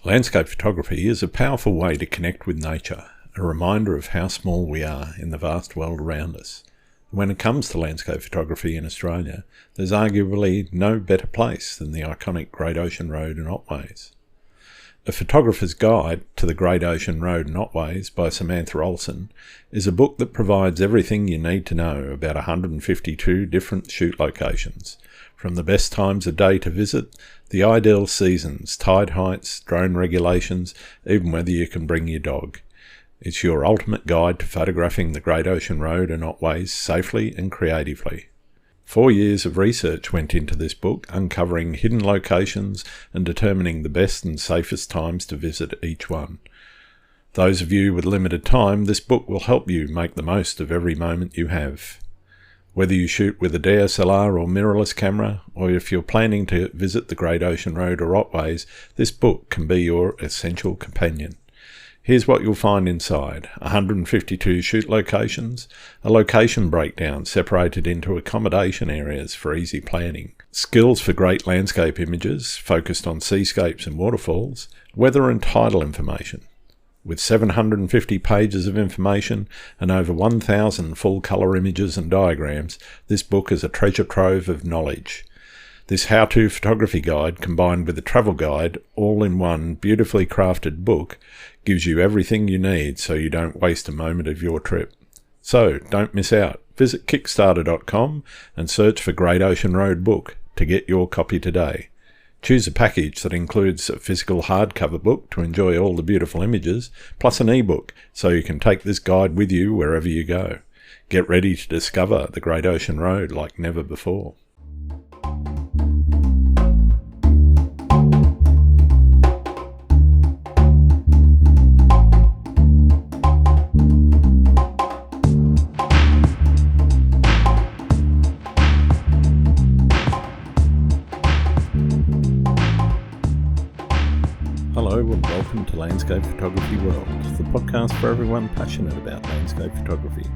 Landscape photography is a powerful way to connect with nature, a reminder of how small we are in the vast world around us. When it comes to landscape photography in Australia, there's arguably no better place than the iconic Great Ocean Road and Otways. A Photographer's Guide to the Great Ocean Road and Otways by Samantha Ohlsen is a book that provides everything you need to know about 152 different shoot locations, from the best times of day to visit, the ideal seasons, tide heights, drone regulations, even whether you can bring your dog. It's your ultimate guide to photographing the Great Ocean Road and Otways safely and creatively. 4 years of research went into this book, uncovering hidden locations and determining the best and safest times to visit each one. Those of you with limited time, this book will help you make the most of every moment you have. Whether you shoot with a DSLR or mirrorless camera, or if you're planning to visit the Great Ocean Road or Otways, this book can be your essential companion. Here's what you'll find inside: 152 shoot locations, a location breakdown separated into accommodation areas for easy planning, skills for great landscape images focused on seascapes and waterfalls, weather and tidal information. With 750 pages of information and over 1,000 full-colour images and diagrams, this book is a treasure trove of knowledge. This how-to photography guide, combined with a travel guide, all in one beautifully crafted book, gives you everything you need so you don't waste a moment of your trip. So, don't miss out. Visit Kickstarter.com and search for Great Ocean Road book to get your copy today. Choose a package that includes a physical hardcover book to enjoy all the beautiful images, plus an ebook so you can take this guide with you wherever you go. Get ready to discover the Great Ocean Road like never before. Hello and welcome to Landscape Photography World, the podcast for everyone passionate about landscape photography.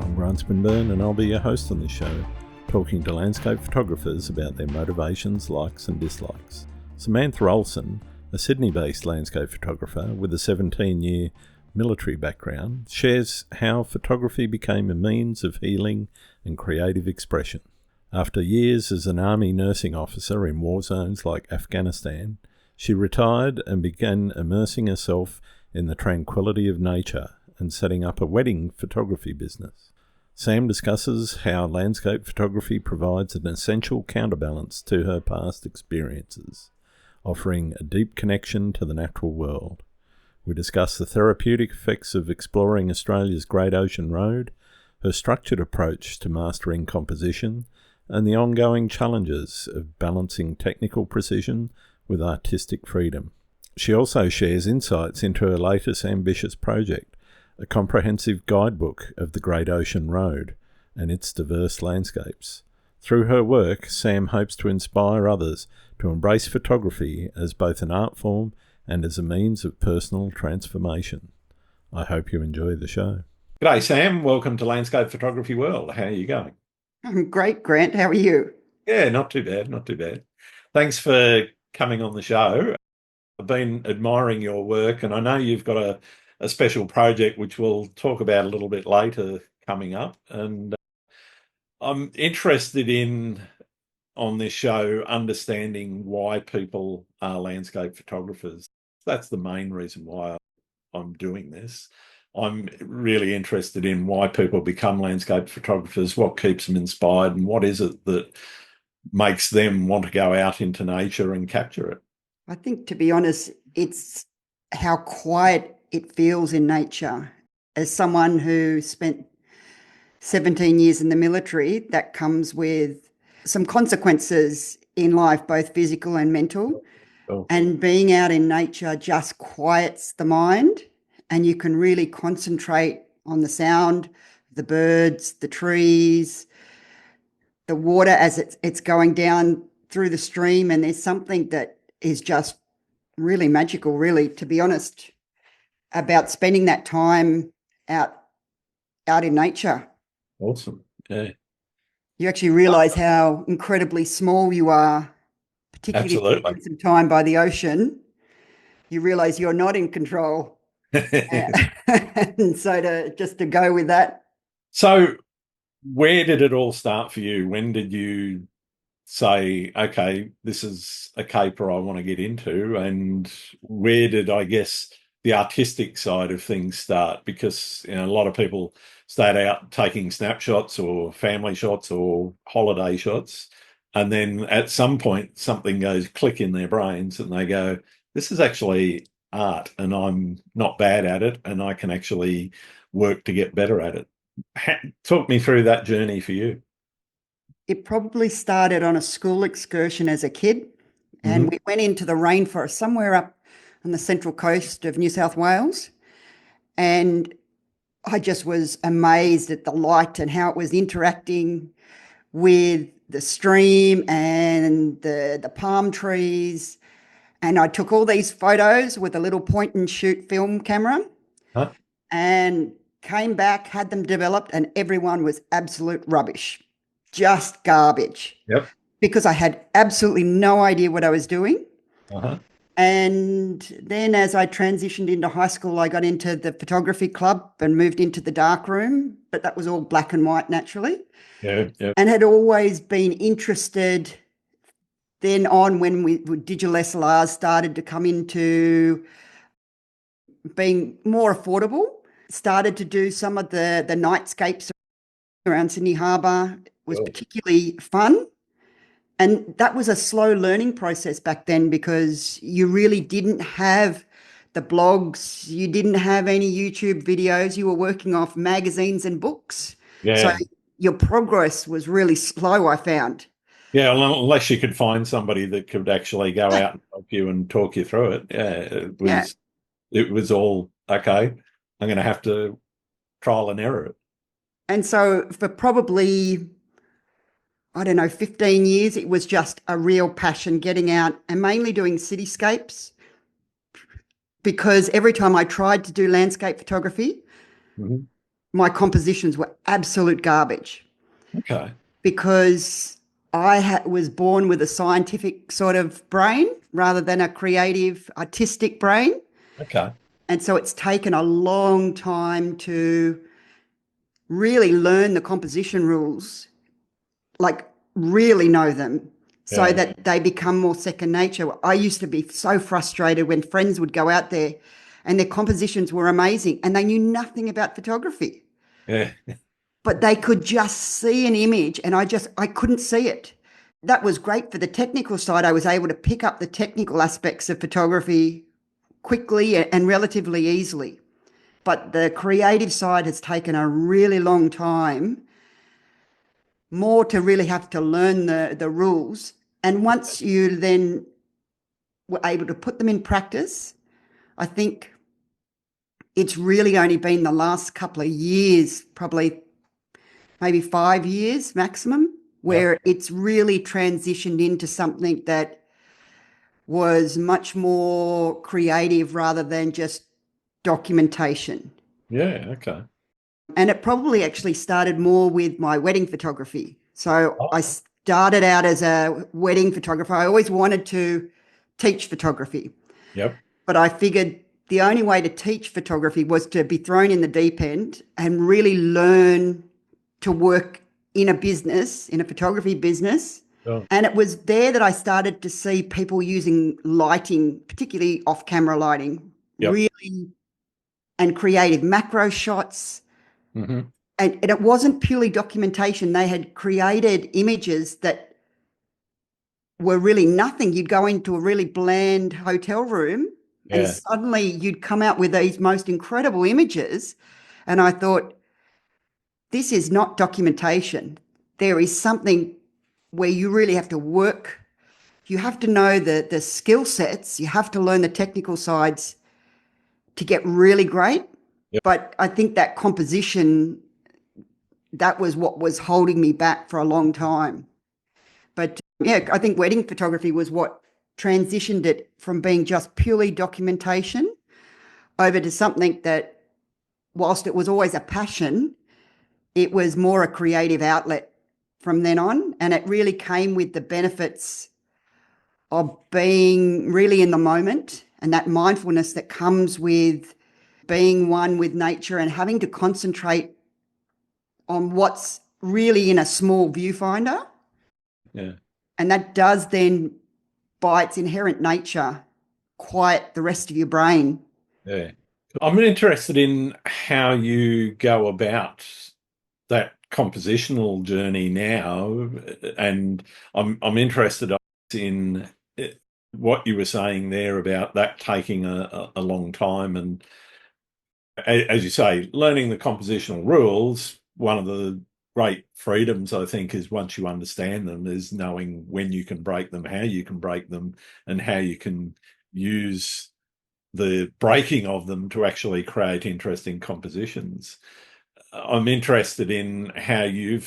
I'm Grant Swinburne and I'll be your host on this show, talking to landscape photographers about their motivations, likes and dislikes. Samantha Ohlsen, a Sydney-based landscape photographer with a 17-year military background, shares how photography became a means of healing and creative expression. After years as an army nursing officer in war zones like Afghanistan, she retired and began immersing herself in the tranquility of nature and setting up a wedding photography business. Sam discusses how landscape photography provides an essential counterbalance to her past experiences, offering a deep connection to the natural world. We discuss the therapeutic effects of exploring Australia's Great Ocean Road, her structured approach to mastering composition, and the ongoing challenges of balancing technical precision with artistic freedom. She also shares insights into her latest ambitious project, a comprehensive guidebook of the Great Ocean Road and its diverse landscapes. Through her work, Sam hopes to inspire others to embrace photography as both an art form and as a means of personal transformation. I hope you enjoy the show. G'day, Sam. Welcome to Landscape Photography World. How are you going? I'm great, Grant. How are you? Yeah, not too bad, not too bad. Thanks for coming on the show. I've been admiring your work, and I know you've got a special project which we'll talk about a little bit later coming up. And I'm interested in, on this show, understanding why people are landscape photographers. That's the main reason why I'm doing this. I'm really interested in why people become landscape photographers, what keeps them inspired, and what is it that makes them want to go out into nature and capture it. I think, to be honest, it's how quiet it feels in nature. As someone who spent 17 years in the military, that comes with some consequences in life, both physical and mental. Oh. And being out in nature just quiets the mind, and you can really concentrate on the sound, the birds, the trees, the water as it's going down through the stream. And there's something that is just really magical, really, to be honest, about spending that time out in nature. Awesome. Yeah. You actually realize how incredibly small you are, particularly if you Absolutely. spend some time by the ocean. you realize you're not in control. And so to go with that. So, where did it all start for you? When did you say, okay, this is a caper I want to get into? And where did, I guess, the artistic side of things start? Because, a lot of people start out taking snapshots or family shots or holiday shots. And then at some point, something goes click in their brains and they go, this is actually art and I'm not bad at it and I can actually work to get better at it. Talk me through that journey for you. It probably started on a school excursion as a kid, and Hmm. we went into the rainforest somewhere up on the central coast of New South Wales. And I just was amazed at the light and how it was interacting with the stream and the palm trees. And I took all these photos with a little point and shoot film camera Huh? and came back, had them developed, and everyone was absolute rubbish, just garbage, Yep. because I had absolutely no idea what I was doing. Uh-huh. And then as I transitioned into high school, I got into the photography club and moved into the dark room, but that was all black and white naturally, Yeah. Yeah. and had always been interested then on when digital SLRs started to come into being more affordable, started to do some of the nightscapes around Sydney Harbour. Was Cool. particularly fun. And that was a slow learning process back then because you really didn't have the blogs, you didn't have any YouTube videos, you were working off magazines and books. So Yeah. your progress was really slow, I found. Yeah. Unless you could find somebody that could actually go out and help you and talk you through it. Yeah. Yeah. It was all okay. I'm going to have to trial and error it. And so for probably, I don't know, 15 years, it was just a real passion getting out and mainly doing cityscapes, because every time I tried to do landscape photography, Mhm. my compositions were absolute garbage, Okay. because was born with a scientific sort of brain rather than a creative, artistic brain. Okay. And so it's taken a long time to really learn the composition rules, like really know them, so Yeah. that they become more second nature. I used to be so frustrated when friends would go out there and their compositions were amazing and they knew nothing about photography, Yeah. but they could just see an image and I couldn't see it. That was great for the technical side. I was able to pick up the technical aspects of photography quickly and relatively easily. But the creative side has taken a really long time, more to really have to learn the rules. And once you then were able to put them in practice, I think it's really only been the last couple of years, probably maybe 5 years maximum, Yep. where it's really transitioned into something that was much more creative rather than just documentation. Yeah. Okay. And it probably actually started more with my wedding photography. So I Oh. started out as a wedding photographer. I always wanted to teach photography, Yep. but I figured the only way to teach photography was to be thrown in the deep end and really learn to work in a business, in a photography business. Oh. And it was there that I started to see people using lighting, particularly off camera lighting, Yep. really, and creative macro shots. Hmm. And it wasn't purely documentation. They had created images that were really nothing. You'd go into a really bland hotel room and Yeah. suddenly you'd come out with these most incredible images. And I thought, this is not documentation. There is something where you really have to work. You have to know the skill sets. You have to learn the technical sides to get really great. Yep. But I think that composition, that was what was holding me back for a long time. But yeah, I think wedding photography was what transitioned it from being just purely documentation over to something that, whilst it was always a passion, it was more a creative outlet from then on. And it really came with the benefits of being really in the moment and that mindfulness that comes with being one with nature and having to concentrate on what's really in a small viewfinder. Yeah. And that does then, by its inherent nature, quiet the rest of your brain. Yeah. I'm interested in how you go about that compositional journey now, and I'm interested in what you were saying there about that taking a long time, and as you say, learning the compositional rules. One of the great freedoms, I think, is once you understand them, is knowing when you can break them, how you can break them, and how you can use the breaking of them to actually create interesting compositions. I'm interested in how you've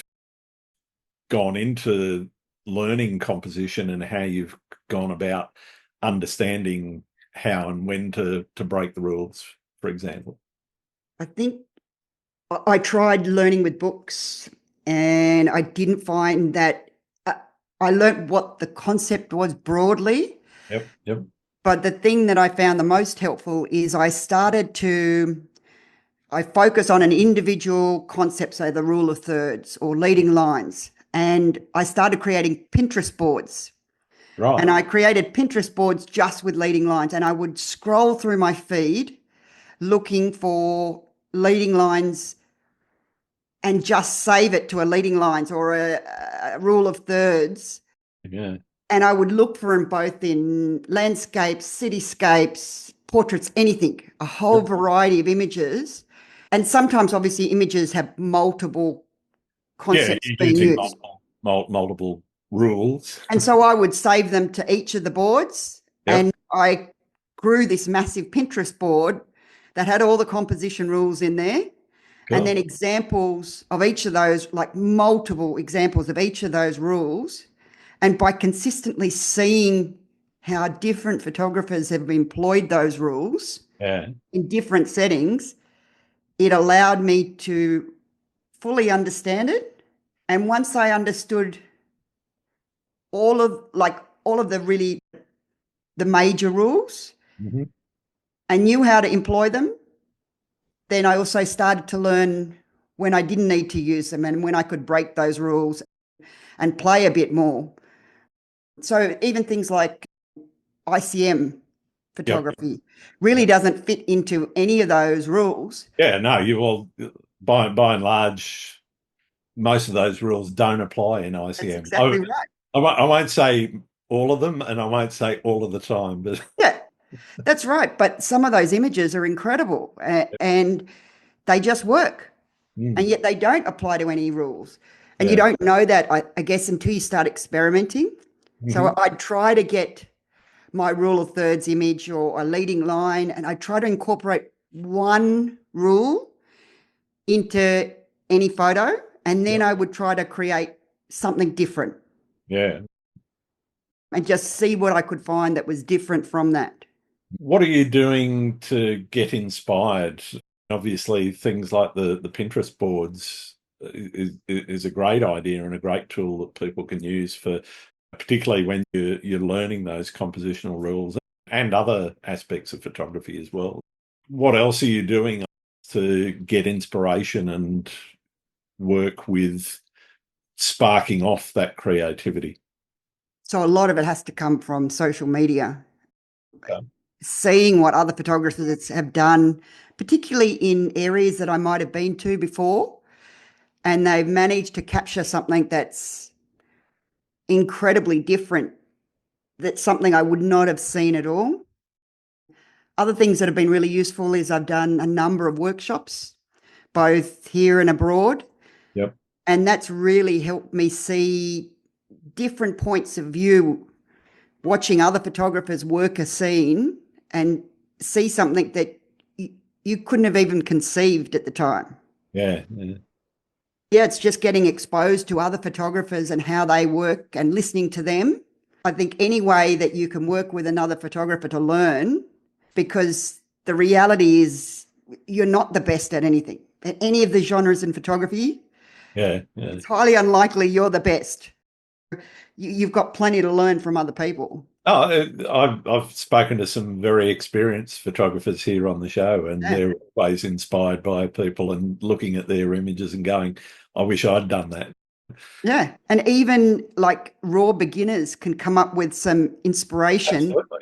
gone into learning composition and how you've gone about understanding how and when to break the rules, for example. I think I tried learning with books and I didn't find that I learnt what the concept was broadly. Yep, yep. But the thing that I found the most helpful is I focus on an individual concept, say the rule of thirds or leading lines. And I started creating Pinterest boards. Right. And I created Pinterest boards just with leading lines. And I would scroll through my feed looking for leading lines and just save it to a leading lines or a rule of thirds. Yeah. And I would look for them both in landscapes, cityscapes, portraits, anything, a whole Yep. variety of images. And sometimes, obviously, images have multiple Yeah, concepts you're being using used. multiple rules. And so I would save them to each of the boards. Yep. And I grew this massive Pinterest board that had all the composition rules in there. And then Cool. examples of each of those, like multiple examples of each of those rules. And by consistently seeing how different photographers have employed those rules Yeah. in different settings, it allowed me to fully understand it. And once I understood all of the major rules Mm-hmm. and knew how to employ them, then I also started to learn when I didn't need to use them and when I could break those rules and play a bit more. So even things like ICM Yep. photography really Yep. doesn't fit into any of those rules. Yeah, no, you all by and large, most of those rules don't apply in That's ICM. exactly right. I won't say all of them, and I won't say all of the time, but Yeah, that's right. But some of those images are incredible and they just work. And mm, yet they don't apply to any rules. And you yeah. don't know that, I guess, until you start experimenting. So Hmm. I'd try to get my rule of thirds image or a leading line, and I try to incorporate one rule into any photo, and then Yep. I would try to create something different Yeah. and just see what I could find that was different from that. What are you doing to get inspired? Obviously, things like the Pinterest boards is a great idea and a great tool that people can use for, particularly when you're learning those compositional rules and other aspects of photography as well. What else are you doing to get inspiration and work with sparking off that creativity? So a lot of it has to come from social media, Yeah. seeing what other photographers have done, particularly in areas that I might have been to before, and they've managed to capture something that's incredibly different. That's something I would not have seen at all. Other things that have been really useful is I've done a number of workshops, both here and abroad, Yep. and that's really helped me see different points of view, watching other photographers work a scene and see something that you couldn't have even conceived at the time. Yeah. Yeah. Yeah, it's just getting exposed to other photographers and how they work and listening to them. I think any way that you can work with another photographer to learn, because the reality is you're not the best at anything. At any of the genres in photography, Yeah. Yeah. it's highly unlikely you're the best. You've got plenty to learn from other people. I've spoken to some very experienced photographers here on the show, and Yeah. they're always inspired by people and looking at their images and going, I wish I'd done that. Yeah. And even like raw beginners can come up with some inspiration. Absolutely.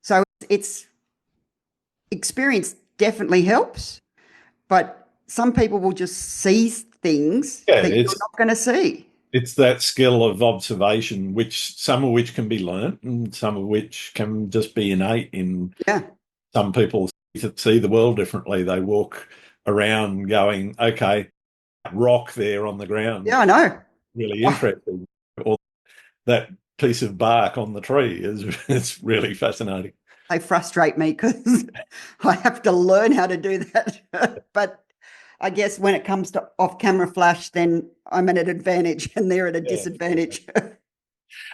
So it's experience definitely helps, but some people will just see things Yeah, that you're not going to see. it's that skill of observation, which some of which can be learnt and some of which can just be innate in Yeah. some people see the world differently. They walk around going, okay, rock there on the ground, Yeah, I know. really interesting. Or that piece of bark on the tree is it's really fascinating. They frustrate me because I have to learn how to do that. But I guess when it comes to off camera flash, then I'm at an advantage and they're at a Yeah. disadvantage.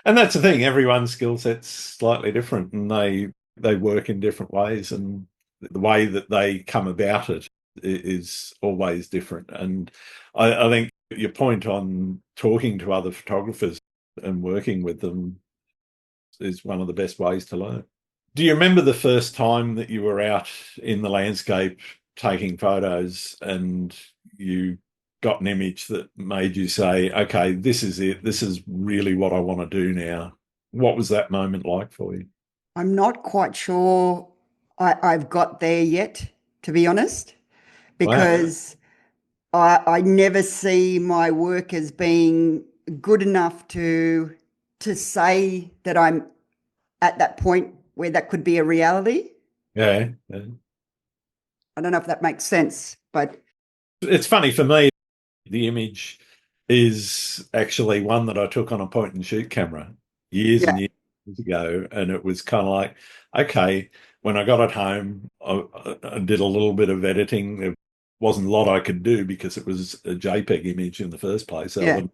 And that's the thing, everyone's skill set's slightly different and they work in different ways and the way that they come about it is always different. And I think your point on talking to other photographers and working with them is one of the best ways to learn. Do you remember the first time that you were out in the landscape taking photos and you got an image that made you say, okay, this is it. This is really what I want to do now. What was that moment like for you? I'm not quite sure I've got there yet, to be honest, Wow. because I never see my work as being good enough to say that I'm at that point where that could be a reality. Yeah. Yeah. I don't know if that makes sense, but It's funny for me, the image is actually one that I took on a point and shoot camera years yeah, and years ago. And it was kind of like, okay, when I got it home, I did a little bit of editing. There wasn't a lot I could do because it was a JPEG image in the first place. So I yeah. wasn't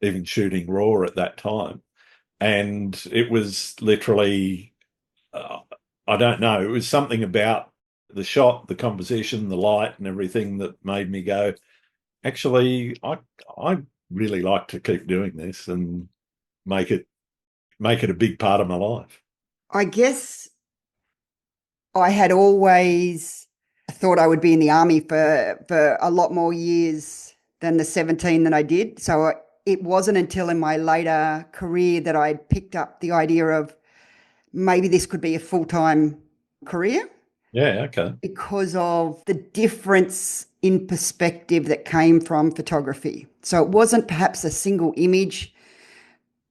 even shooting RAW at that time. And it was literally, uh, I don't know, it was something about the shot, the composition, the light, and everything that made me go, actually, I really like to keep doing this and make it make it a big part of my life. I guess I had always thought I would be in the army for a lot more years than the 17 that I did. So it wasn't until in my later career that I picked up the idea of maybe this could be a full-time career Yeah, okay. because of the difference in perspective that came from photography. So it wasn't perhaps a single image,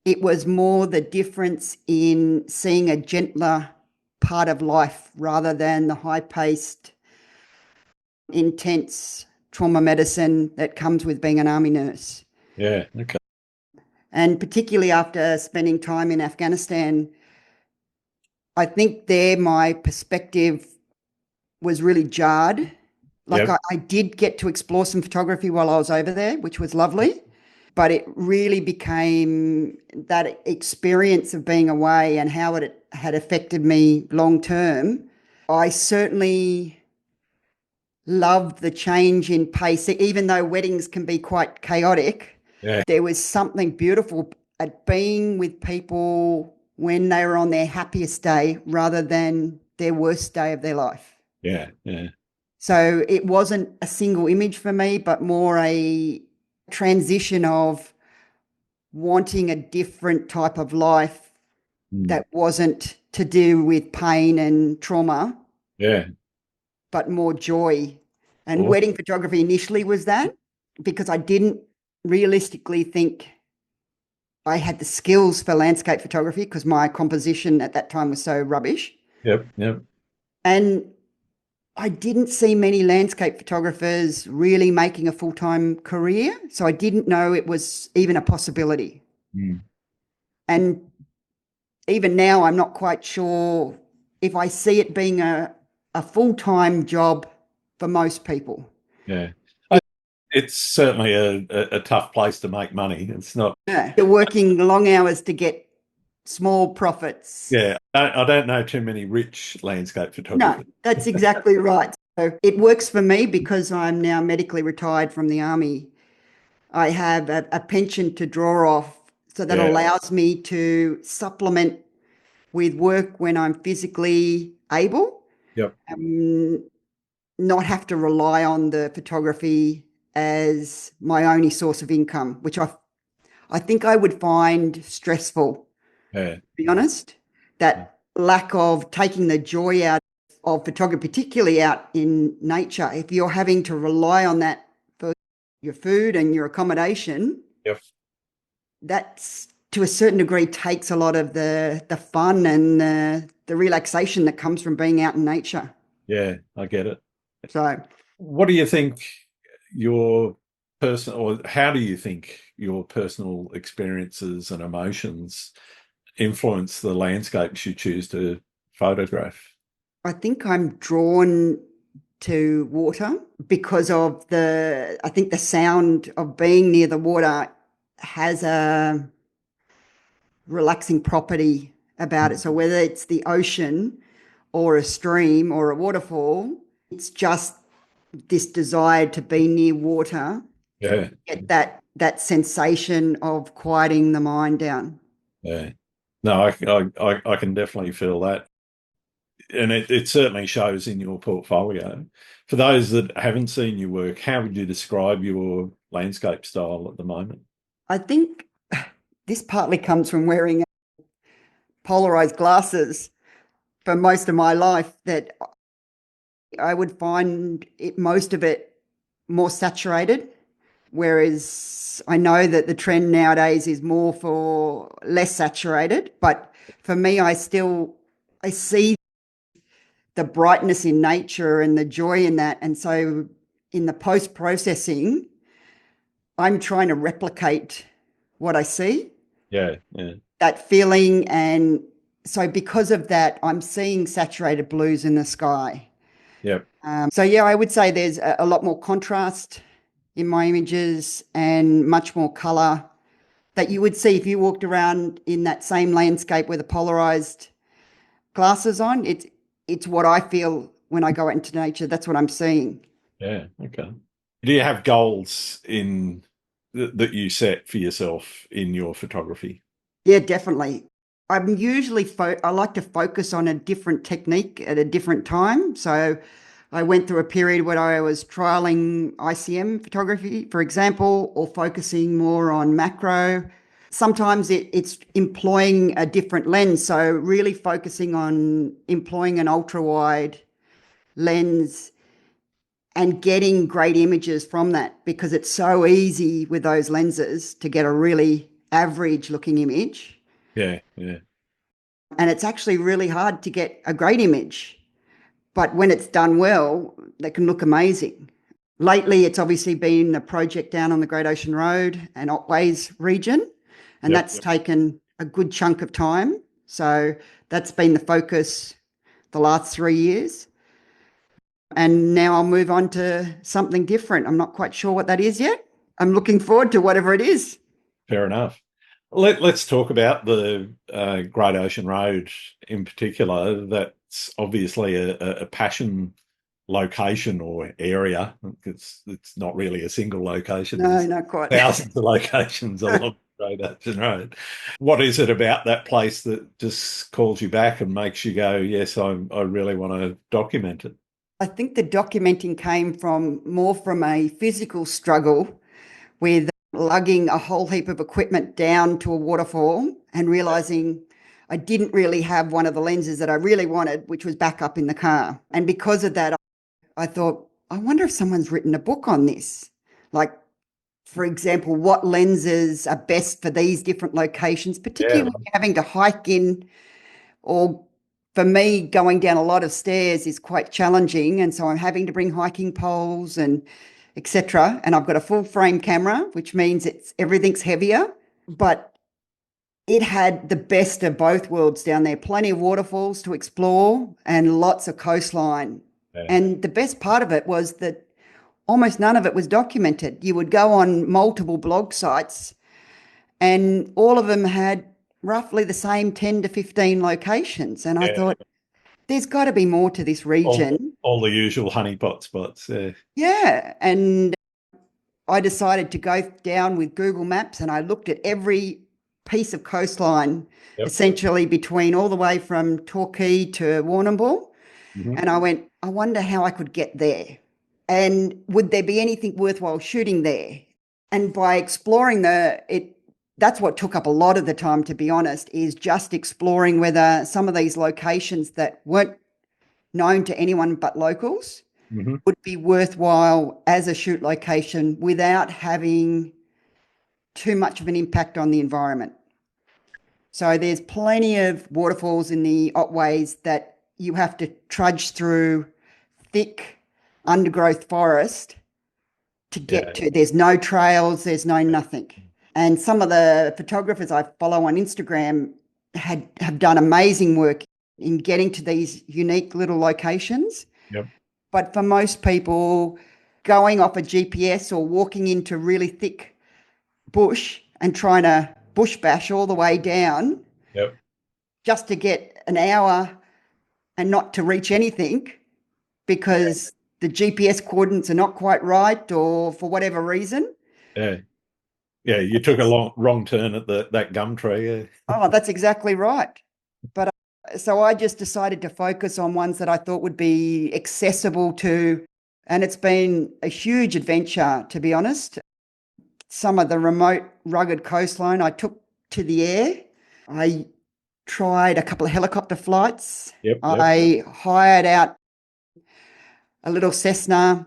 it was more the difference in seeing a gentler part of life rather than the high paced, intense trauma medicine that comes with being an army nurse. Yeah, okay. And particularly after spending time in Afghanistan, I think there my perspective was really jarred. Like Yep. I did get to explore some photography while I was over there, which was lovely. But it really became that experience of being away and how it had affected me long term. I certainly loved the change in pace, even though weddings can be quite chaotic. Yeah, There was something beautiful at being with people when they were on their happiest day rather than their worst day of their life. yeah, yeah. So it wasn't a single image for me, but more a transition of wanting a different type of life Mm. that wasn't to do with pain and trauma, Yeah. but more joy. And Awesome. wedding photography initially was that because I didn't realistically think I had the skills for landscape photography because my composition at that time was so rubbish. Yep, yep. And I didn't see many landscape photographers really making a full time career. So I didn't know it was even a possibility. Mm. And even now, I'm not quite sure if I see it being a full time job for most people. Yeah. It's certainly a tough place to make money. It's not, Yeah. You're working long hours to get small profits. yeah, I don't know too many rich landscape No, photographers. that's exactly right. So it works for me because I'm now medically retired from the army. I have a pension to draw off, so that Yeah, allows me to supplement with work when I'm physically able, Yep. and not have to rely on the photography as my only source of income, which I think I would find stressful, to Yeah. be honest. That lack of taking the joy out of photography, particularly out in nature, if you're having to rely on that for your food and your accommodation, Yep. that's to a certain degree takes a lot of the fun and the relaxation that comes from being out in nature. Yeah, I get it. So What do you think your personal, or how do you think your personal experiences and emotions influence the landscapes you choose to photograph? I think I'm drawn to water because of I think the sound of being near the water has a relaxing property about it. So whether it's the ocean or a stream or a waterfall, it's just this desire to be near water, Yeah, get that sensation of quieting the mind down. yeah. No, I can definitely feel that. And it certainly shows in your portfolio. For those that haven't seen your work, how would you describe your landscape style at the moment? I think this partly comes from wearing polarized glasses for most of my life, that I would find most of it more saturated, whereas I know that the trend nowadays is more for less saturated. But for me, I see the brightness in nature and the joy in that. And so in the post processing, I'm trying to replicate what I see, Yeah, yeah, that feeling. And so because of that, I'm seeing saturated blues in the sky. yeah, So yeah, I would say there's a lot more contrast in my images and much more color that you would see if you walked around in that same landscape with the polarized glasses on. It's what I feel when I go out into nature. That's what I'm seeing. yeah. Okay. Do you have goals in that you set for yourself in your photography? Yeah, definitely. I'm usually I like to focus on a different technique at a different time. So I went through a period where I was trialing ICM photography, for example, or focusing more on macro. Sometimes it's employing a different lens. So really focusing on employing an ultra wide lens and getting great images from that, because it's so easy with those lenses to get a really average looking image. Yeah, yeah, And it's actually really hard to get a great image. But when it's done well, they can look amazing. Lately, it's obviously been a project down on the Great Ocean Road and Otways region, and yep, that's yep. taken a good chunk of time. So that's been the focus the last 3 years. And now I'll move on to something different. I'm not quite sure what that is yet. I'm looking forward to whatever it is. Fair enough. Let's talk about the Great Ocean Road in particular. That's obviously a passion location or area. It's not really a single location. No, There's not quite. thousands of locations along the Great Ocean Road. What is it about that place that just calls you back and makes you go, yes, I really want to document it? I think the documenting came from more from a physical struggle with lugging a whole heap of equipment down to a waterfall and realizing I didn't really have one of the lenses that I really wanted, which was back up in the car. And because of that, I thought, I wonder if someone's written a book on this. Like, for example, what lenses are best for these different locations, Yeah, particularly when you're having to hike in, or for me, going down a lot of stairs is quite challenging. And so I'm having to bring hiking poles and etc. And I've got a full frame camera, which means everything's heavier, but it had the best of both worlds down there. Plenty of waterfalls to explore and lots of coastline. yeah, And the best part of it was that almost none of it was documented. You would go on multiple blog sites and all of them had roughly the same 10 to 15 locations. And I yeah. thought, there's got to be more to this region. All the usual honeypot spots. Yeah, Yeah. And I decided to go down with Google Maps and I looked at every piece of coastline, Yep. essentially between all the way from Torquay to Warrnambool. And I went, I wonder how I could get there. And would there be anything worthwhile shooting there? And by exploring that's what took up a lot of the time, to be honest, is just exploring whether some of these locations that weren't known to anyone but locals would be worthwhile as a shoot location without having too much of an impact on the environment. So there's plenty of waterfalls in the Otways that you have to trudge through thick undergrowth forest to get to. There's no trails, there's no nothing. And some of the photographers I follow on Instagram have done amazing work in getting to these unique little locations. Yep. But for most people, going off a GPS or walking into really thick bush and trying to bush bash all the way down just to get an hour and not to reach anything because the GPS coordinates are not quite right or for whatever reason. Yeah, you took a wrong turn at that gum tree. Oh, that's exactly right. But so I just decided to focus on ones that I thought would be accessible to, and it's been a huge adventure, to be honest. Some of the remote, rugged coastline I took to the air. I tried a couple of helicopter flights. I hired out a little Cessna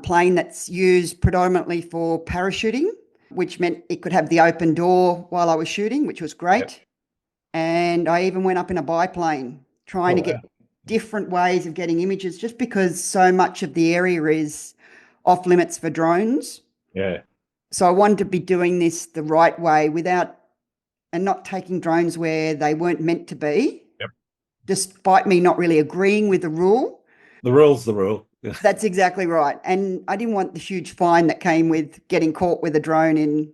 plane that's used predominantly for parachuting, which meant it could have the open door while I was shooting, which was great. And I even went up in a biplane trying to get different ways of getting images just because so much of the area is off limits for drones. So I wanted to be doing this the right way and not taking drones where they weren't meant to be, despite me not really agreeing with the rule. The rule's the rule. That's exactly right. And I didn't want the huge fine that came with getting caught with a drone in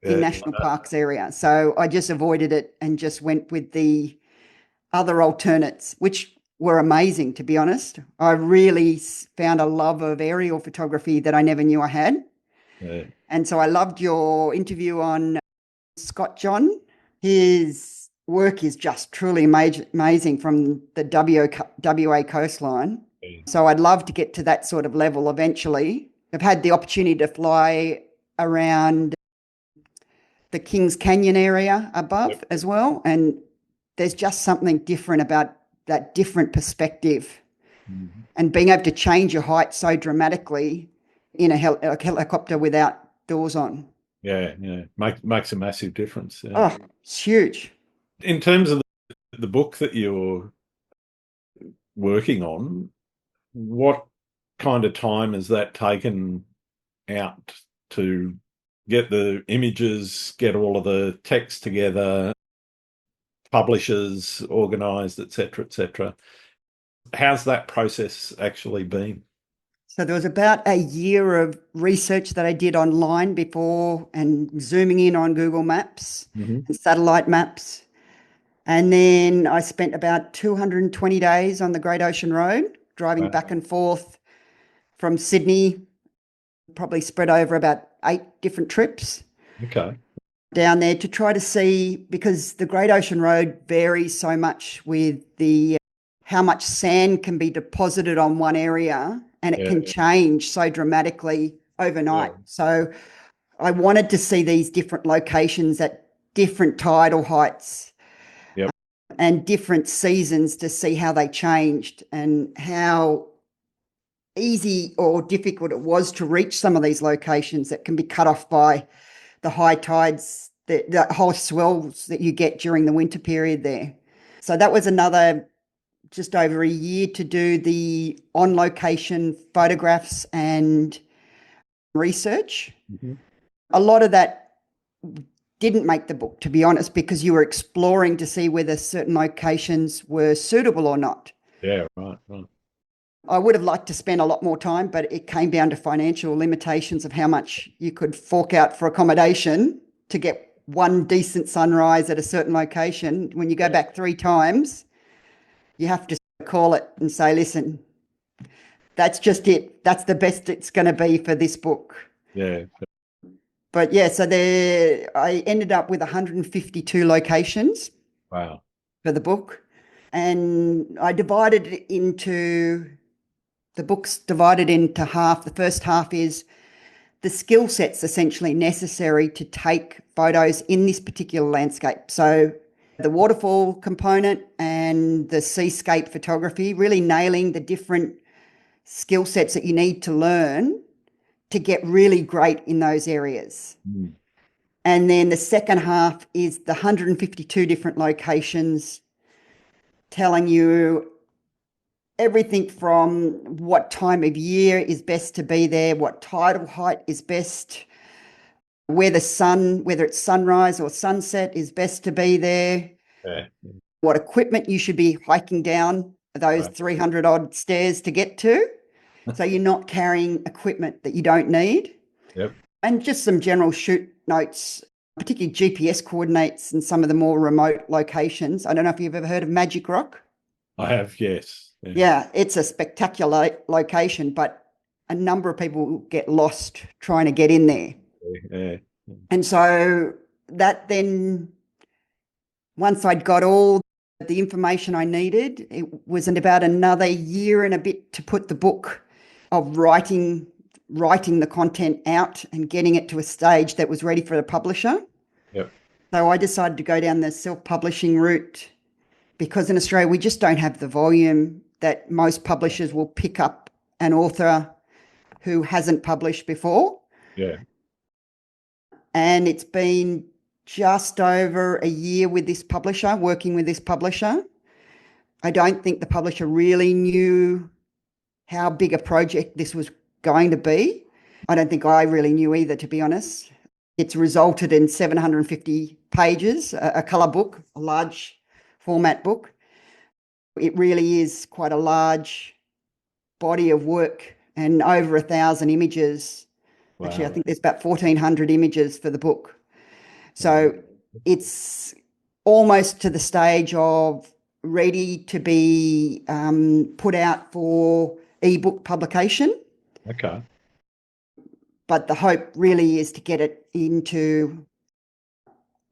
national parks area. So I just avoided it and just went with the other alternates, which were amazing, to be honest. I really found a love of aerial photography that I never knew I had. And so I loved your interview on Scott John. His work is just truly amazing from the WA coastline. So I'd love to get to that sort of level eventually. I've had the opportunity to fly around the Kings Canyon area above as well. And there's just something different about that different perspective and being able to change your height so dramatically in a helicopter without doors on. Makes a massive difference. Oh, it's huge. In terms of the book that you're working on, what kind of time has that taken out to get the images, get all of the text together, publishers organised, etc., etc.? How's that process actually been? So there was about a year of research that I did online before and zooming in on Google Maps and satellite maps. And then I spent about 220 days on the Great Ocean Road, driving back and forth from Sydney, probably spread over about 8 different trips. Down there to try to see, because the Great Ocean Road varies so much with how much sand can be deposited on one area, and it can change so dramatically overnight. So I wanted to see these different locations at different tidal heights and different seasons to see how they changed and how easy or difficult it was to reach some of these locations that can be cut off by the high tides, the whole swells that you get during the winter period there. So that was another just over a year to do the on-location photographs and research. A lot of that didn't make the book, to be honest, because you were exploring to see whether certain locations were suitable or not. Right. I would have liked to spend a lot more time, but it came down to financial limitations of how much you could fork out for accommodation to get one decent sunrise at a certain location. When you go back 3 times, you have to call it and say, listen, that's just it. That's the best it's going to be for this book. But yeah, so there I ended up with 152 locations Wow. for the book. And I divided it into the book's divided into half. The first half is the skill sets essentially necessary to take photos in this particular landscape. So the waterfall component and the seascape photography, really nailing the different skill sets that you need to learn to get really great in those areas. Mm. And then the second half is the 152 different locations telling you everything from what time of year is best to be there, what tidal height is best, where the sun, whether it's sunrise or sunset, is best to be there, Yeah. what equipment you should be hiking down those Right. 300 odd stairs to get to. So you're not carrying equipment that you don't need. Yep. And just some general shoot notes, particularly GPS coordinates and some of the more remote locations. I don't know if you've ever heard of Magic Rock. I have, yes. Yeah. Yeah, it's a spectacular location, but a number of people get lost trying to get in there. Yeah. And so that then, once I'd got all the information I needed, it was in about another year and a bit to put the book of writing the content out and getting it to a stage that was ready for the publisher. Yep. So I decided to go down the self-publishing route because in Australia we just don't have the volume that most publishers will pick up an author who hasn't published before. Yeah. And it's been just over a year with this publisher, working with this publisher. I don't think the publisher really knew how big a project this was going to be. I don't think I really knew either, to be honest. It's resulted in 750 pages, a colour book, a large format book. It really is quite a large body of work and over 1,000 images. Wow. Actually, I think there's about 1,400 images for the book. So it's almost to the stage of ready to be put out for ebook publication. Okay. But the hope really is to get it into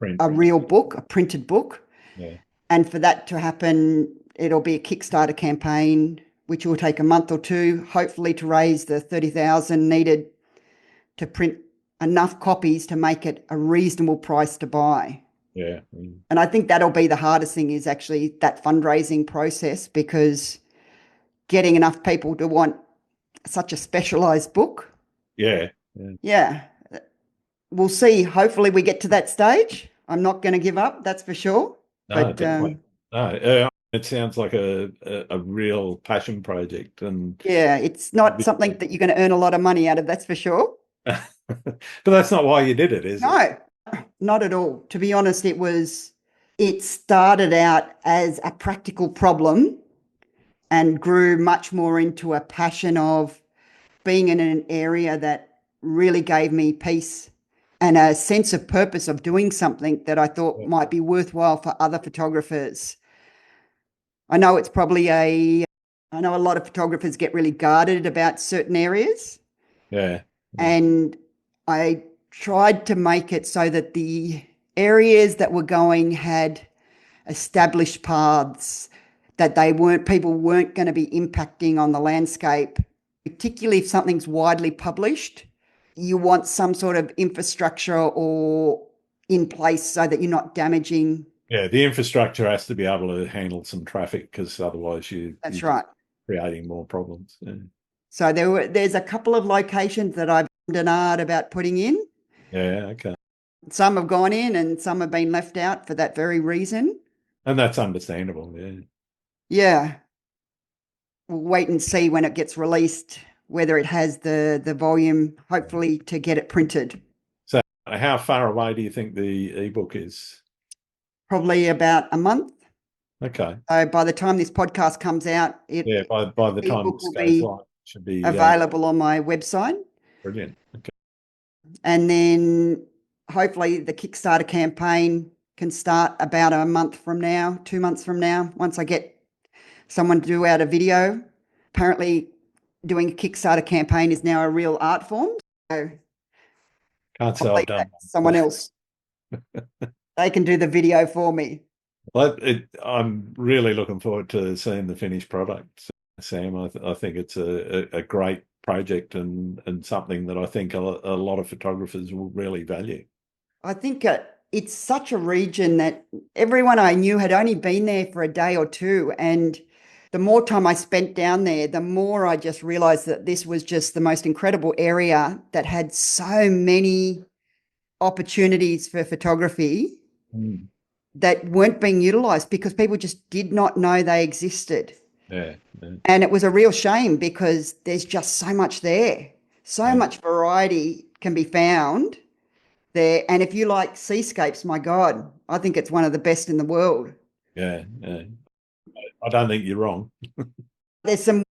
Print. a real book, a printed book. Yeah. And for that to happen, it'll be a Kickstarter campaign, which will take a month or two, hopefully to raise the 30,000 needed to print enough copies to make it a reasonable price to buy. Yeah. And I think that'll be the hardest thing is actually that fundraising process, because getting enough people to want such a specialised book. Yeah. Yeah. We'll see. Hopefully we get to that stage. I'm not going to give up, that's for sure. No, But definitely. It sounds like a real passion project, and yeah, it's not something that you're going to earn a lot of money out of, that's for sure. but that's not why you did it, is it? No, not at all. To be honest, it started out as a practical problem and grew much more into a passion of being in an area that really gave me peace and a sense of purpose of doing something that I thought might be worthwhile for other photographers. I know I know a lot of photographers get really guarded about certain areas. Yeah. And I tried to make it so that the areas that were going had established paths, that people weren't going to be impacting on the landscape, particularly if something's widely published. You want some sort of infrastructure or in place so that you're not damaging. Yeah, the infrastructure has to be able to handle some traffic, because otherwise That's you're right. creating more problems. Yeah. So there's a couple of locations that I've done art about putting in. Yeah, okay. Some have gone in and some have been left out for that very reason. And that's understandable, yeah. Yeah. We'll wait and see when it gets released, whether it has the volume, hopefully, to get it printed. So how far away do you think the ebook is? Probably about a month. Okay. So by the time this podcast comes out, by the time ebook this will goes be live, it should be available on my website. Brilliant. Okay. And then hopefully the Kickstarter campaign can start about a month from now, 2 months from now, once I get someone to do out a video. Apparently doing a Kickstarter campaign is now a real art form. So Can't say I'll I've leave done that to someone one. else. They can do the video for me. Well, I'm really looking forward to seeing the finished product, Sam. I think it's a great project and something that I think a lot of photographers will really value. I think it's such a region that everyone I knew had only been there for a day or two. And the more time I spent down there, the more I just realized that this was just the most incredible area that had so many opportunities for photography Mm. that weren't being utilized because people just did not know they existed. Yeah, yeah, And it was a real shame because there's just so much there. So yeah, much variety can be found there. And if you like seascapes, my God, I think it's one of the best in the world. yeah, yeah. I don't think you're wrong. There's some,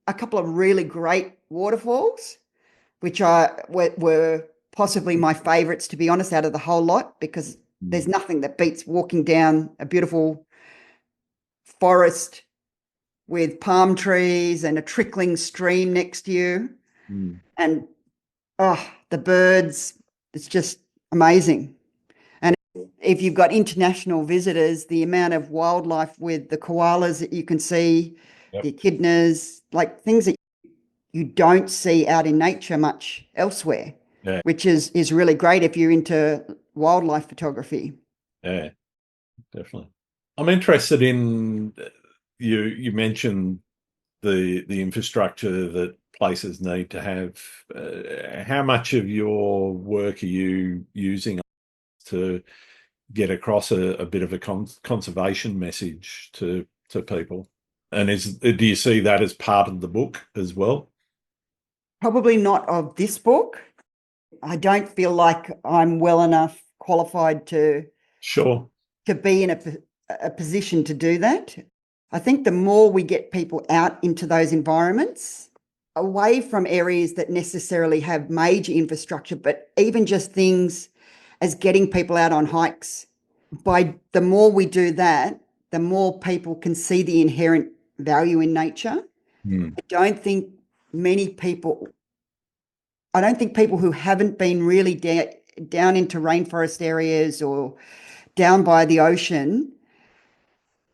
a couple of really great waterfalls, which were possibly my favorites, to be honest, out of the whole lot, because there's Mm. nothing that beats walking down a beautiful forest with palm trees and a trickling stream next to you. Mm. And oh, the birds, it's just amazing. And if you've got international visitors, the amount of wildlife with the koalas that you can see, Yep. the echidnas, like things that you don't see out in nature much elsewhere, Yeah, which is really great if you're into wildlife photography. yeah, definitely. I'm interested in you mentioned the infrastructure that places need to have. How much of your work are you using to get across a bit of a conservation message to people? And do you see that as part of the book as well? Probably not of this book. I don't feel like I'm well enough qualified Sure. to be in a position to do that. I think the more we get people out into those environments, away from areas that necessarily have major infrastructure, but even just things as getting people out on hikes, by the more we do that, the more people can see the inherent value in nature. Mm. I don't think many people, I don't think people who haven't been really down into rainforest areas or down by the ocean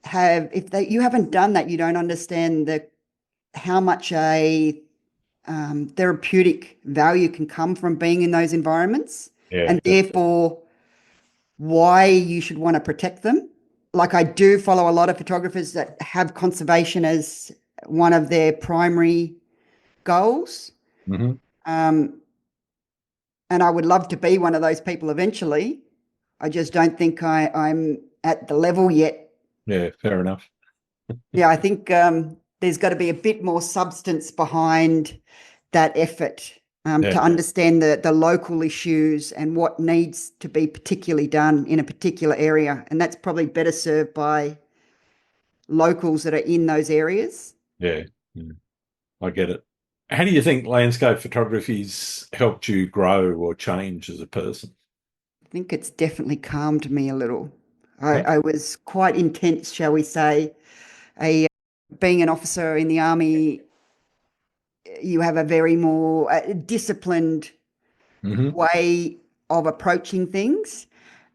have, if they you haven't done that, you don't understand the how much a therapeutic value can come from being in those environments, Yeah, and therefore why you should want to protect them. Like I do follow a lot of photographers that have conservation as one of their primary goals. hmm Um, and I would love to be one of those people eventually. I just don't think I'm at the level yet. yeah, fair enough. Yeah, I think there's got to be a bit more substance behind that effort Yeah, to understand the local issues and what needs to be particularly done in a particular area. And that's probably better served by locals that are in those areas. yeah, yeah, I get it. How do you think landscape photography's helped you grow or change as a person? I think it's definitely calmed me a little. Okay. I was quite intense, shall we say. A Being an officer in the army, you have a very more disciplined hmm way of approaching things,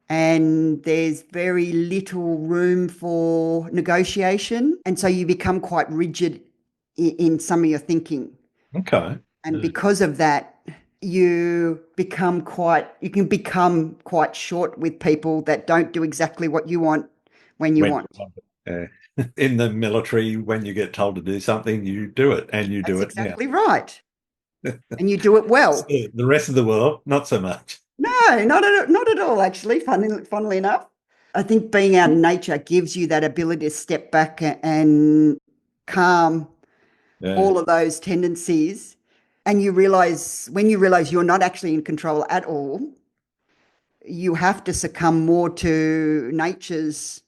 and there's very little room for negotiation. And so you become quite rigid in some of your thinking. Okay. And Yeah. because of that, you can become quite short with people that don't do exactly what you want when you When want. in the military, when you get told to do something, you do it, and you do That's it now. exactly right. And you do it well. So the rest of the world, not so much. No, not at all, actually, funnily enough. I think being out in nature gives you that ability to step back and calm Yeah. all of those tendencies. And you realize, when you realize you're not actually in control at all, you have to succumb more to nature's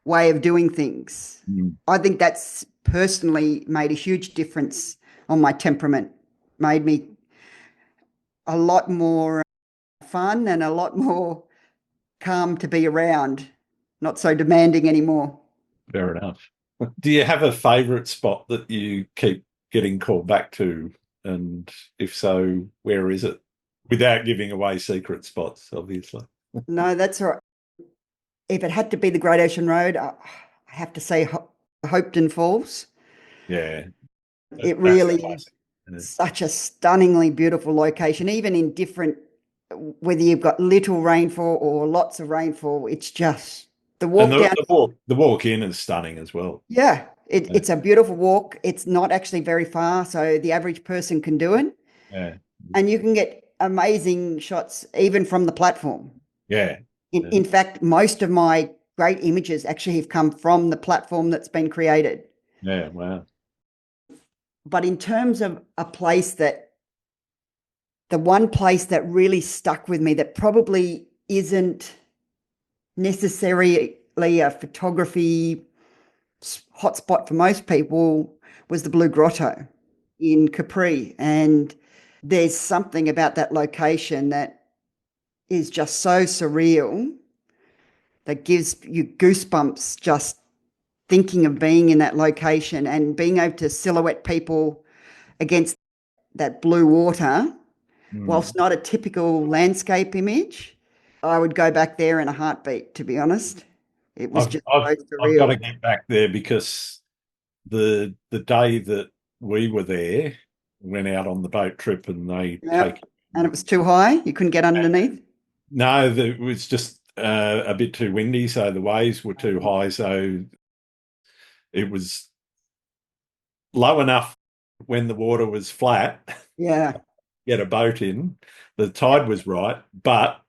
way of doing things. Mm. I think that's personally made a huge difference on my temperament, made me a lot more fun and a lot more calm to be around, not so demanding anymore. Fair enough. Do you have a favorite spot that you keep getting called back to? And if so, where is it? Without giving away secret spots, obviously. No, that's all right. If it had to be the Great Ocean Road, I have to say Hopeton Falls. Yeah, It that's a really is classic. Yeah. such a stunningly beautiful location, even in different, whether you've got little rainfall or lots of rainfall, it's just the And walk down. the walk in is stunning as well. Yeah, Yeah, it's a beautiful walk. It's not actually very far, so the average person can do it. yeah, And you can get amazing shots even from the platform. yeah, In fact, most of my great images actually have come from the platform that's been created. yeah. Wow. But in terms of a place that, the one place that really stuck with me that probably isn't necessarily a photography hotspot for most people was the Blue Grotto in Capri. And there's something about that location that is just so surreal that gives you goosebumps just thinking of being in that location and being able to silhouette people against that blue water. Whilst not a typical landscape image, I would go back there in a heartbeat, to be honest. It was I've just I've so I've got surreal. to get back there because the day that we were there, went out on the boat trip and they Yep. take. And it was too high. You couldn't get underneath. No, it was just a bit too windy, so the waves were too high. So it was low enough when the water was flat, Yeah. get a boat in. The tide was right, but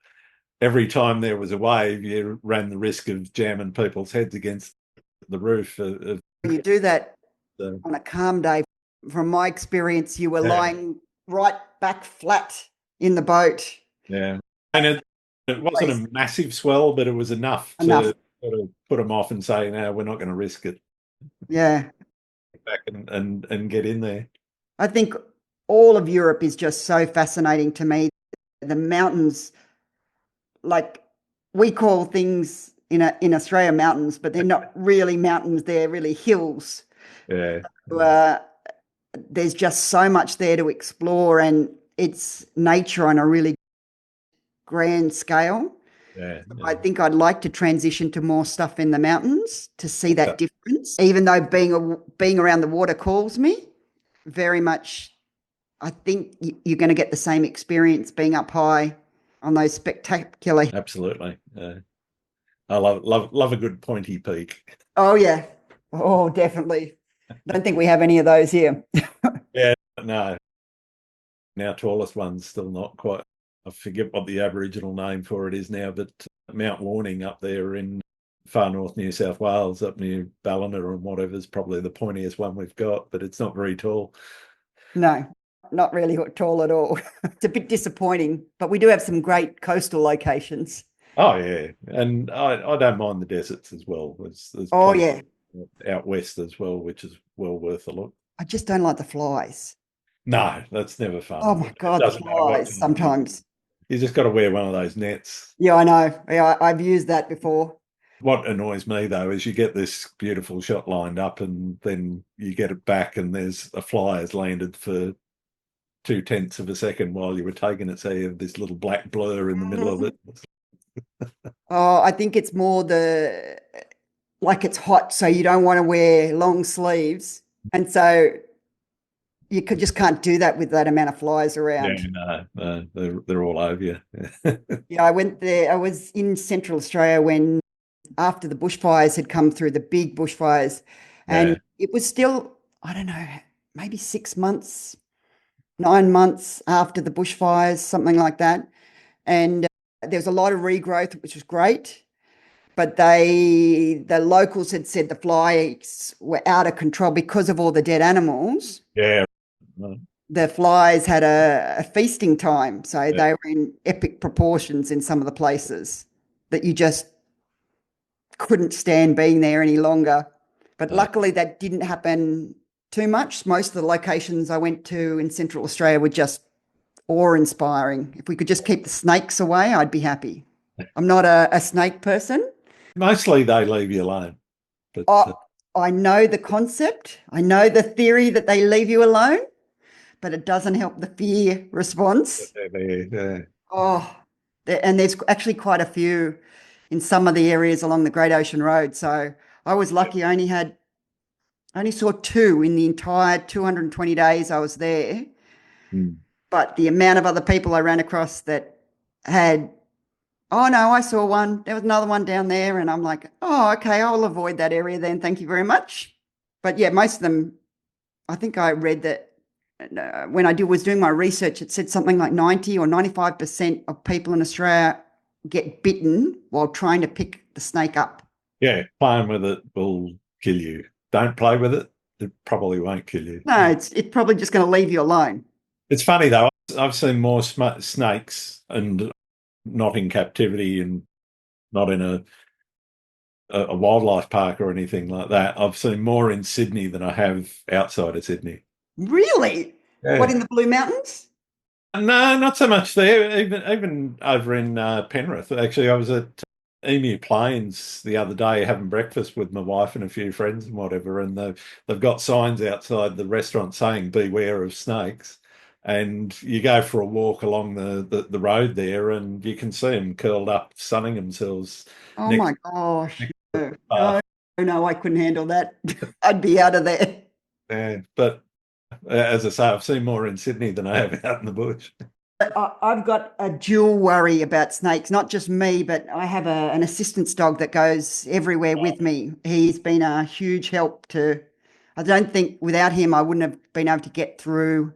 every time there was a wave, you ran the risk of jamming people's heads against the roof. You do that The, on a calm day. From my experience, you were yeah, lying right back flat in the boat. yeah. And it wasn't Please, a massive swell, but it was enough enough. to sort of put them off and say, no, we're not going to risk it. Yeah. Get back and get in there. I think all of Europe is just so fascinating to me. The mountains, like we call things in Australia mountains, but they're not really mountains, they're really hills. Yeah, Uh, there's just so much there to explore, and it's nature on a really grand scale. yeah, I yeah. think I'd like to transition to more stuff in the mountains to see that difference. Even though being around the water calls me, very much, I think you're going to get the same experience being up high on those spectacular. Absolutely. I love a good pointy peak. Oh yeah, oh definitely. Don't think we have any of those here. Yeah, no. Our tallest one's still not quite. I forget what the Aboriginal name for it is now, but Mount Warning up there in far north New South Wales, up near Ballina and whatever, is probably the pointiest one we've got, but it's not very tall. No, not really tall at all. It's a bit disappointing, but we do have some great coastal locations. Oh yeah, and I don't mind the deserts as well. There's Oh plenty yeah, out west as well, which is well worth a look. I just don't like the flies. No, that's never Oh fun. my It God, the doesn't matter what flies time you sometimes. you just got to wear one of those nets. Yeah, I know. Yeah, I've used that before. What annoys me though is you get this beautiful shot lined up and then you get it back and there's a fly has landed for 2/10 of a second while you were taking it. So you have this little black blur in the middle of it. Oh, I think it's more the like it's hot, so you don't want to wear long sleeves. And so you could just can't do that with that amount of flies Yeah, around. no, they're all over you. Yeah, I went there. I was in Central Australia when after the bushfires had come through, the big bushfires, and Yeah, it was still, I don't know, maybe 6 months, 9 months after the bushfires, something like that. And there was a lot of regrowth, which was great. But the locals had said the flies were out of control because of all the dead animals. yeah, The flies had a feasting time. So yeah, they were in epic proportions in some of the places that you just couldn't stand being there any longer. But no. luckily, that didn't happen too much. Most of the locations I went to in Central Australia were just awe inspiring. If we could just keep the snakes away, I'd be happy. I'm not a snake person. Mostly they leave you alone, but I, I know the concept, I know the theory that they leave you alone, but it doesn't help the fear response. Yeah. Oh, and there's actually quite a few in some of the areas along the Great Ocean Road. So I was lucky. I only saw two in the entire 220 days I was there. Mm. But the amount of other people I ran across that had, oh no, I saw one. There was another one down there, and I'm like, oh, okay, I'll avoid that area then. Thank you very much. But yeah, most of them, I think I read that when I was doing my research, it said something like 90 or 95% of people in Australia get bitten while trying to pick the snake up. Yeah, playing with it will kill you. Don't play with it. It probably won't kill you. No, it's probably just going to leave you alone. It's funny though. I've seen more snakes, and not in captivity and not in a wildlife park or anything like that. I've seen more in Sydney than I have outside of Sydney. Really? What, Yeah. in the Blue Mountains? No, not so much there. Even over in Penrith. Actually, I was at Emu Plains the other day having breakfast with my wife and a few friends and whatever, and they've got signs outside the restaurant saying "Beware of snakes." And you go for a walk along the road there, and you can see them curled up, sunning themselves Oh next my gosh. next to No, the no, path. no, I couldn't handle that. I'd be out of there. Yeah, but as I say, I've seen more in Sydney than I have out in the bush. I've got a dual worry about snakes, not just me, but I have an assistance dog that goes everywhere with me. He's been a huge help I don't think without him, I wouldn't have been able to get through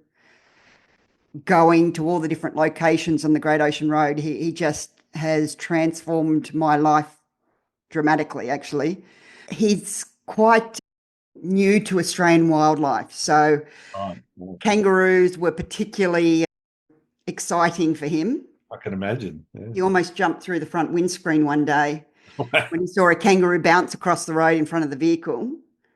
going to all the different locations on the Great Ocean Road. He just has transformed my life dramatically, actually. He's quite new to Australian wildlife. So Right. Well, kangaroos were particularly exciting for him. I can imagine. He almost jumped through the front windscreen one day when he saw a kangaroo bounce across the road in front of the vehicle.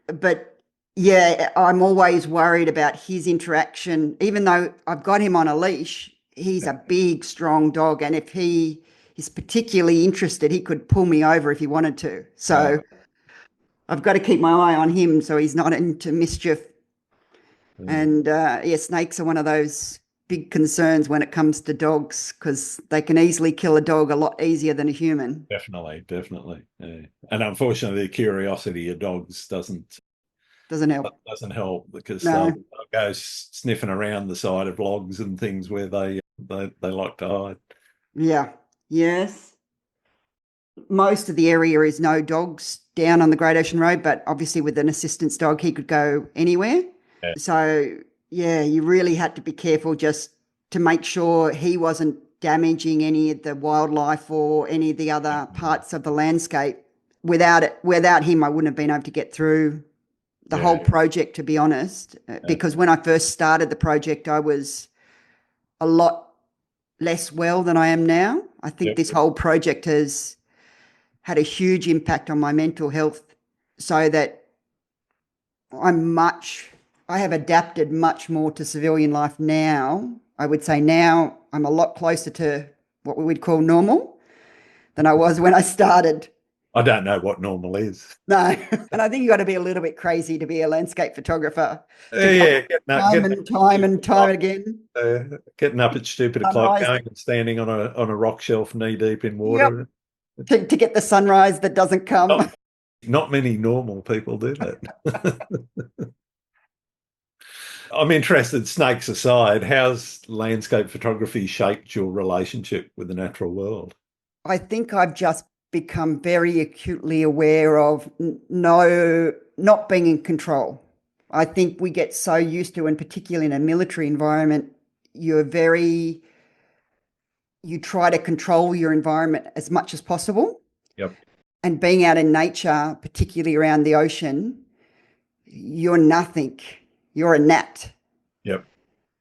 But yeah, I'm always worried about his interaction. Even though I've got him on a leash, he's a big, strong dog. And if he is particularly interested, he could pull me over if he wanted to. Yeah. So I've got to keep my eye on him so he's not into mischief. And yeah, snakes are one of those big concerns when it comes to dogs because they can easily kill a dog a lot easier than a human. Definitely. Yeah. And unfortunately, the curiosity of dogs Doesn't help. doesn't help because No. they'll go sniffing around the side of logs and things where they like to hide. Yeah. Yes. Most of the area is no dogs down on the Great Ocean Road, but obviously with an assistance dog, he could go anywhere. Yeah. So yeah, you really had to be careful just to make sure he wasn't damaging any of the wildlife or any of the other parts of the landscape. Without him, I wouldn't have been able to get through the whole Yeah. project, to be honest. Because when I first started the project, I was a lot less well than I am now. I think Yep. this whole project has had a huge impact on my mental health so that I have adapted much more to civilian life now. I would say now I'm a lot closer to what we would call normal than I was when I started. I don't know what normal is. No, and I think you got to be a little bit crazy to be a landscape photographer to go Yeah, time and time and time again. getting up at stupid o'clock, Sunrise. going and standing on a rock shelf knee deep in Yep. water. To get the sunrise that doesn't come. Not, not many normal people do that. I'm interested, snakes aside, how's landscape photography shaped your relationship with the natural world? I think I've just become very acutely aware of no, not being in control. I think we get so used to, and particularly in a military environment, you're very, you try to control your environment as much as possible. Yep. And being out in nature, particularly around the ocean, you're nothing. You're a gnat. Yep.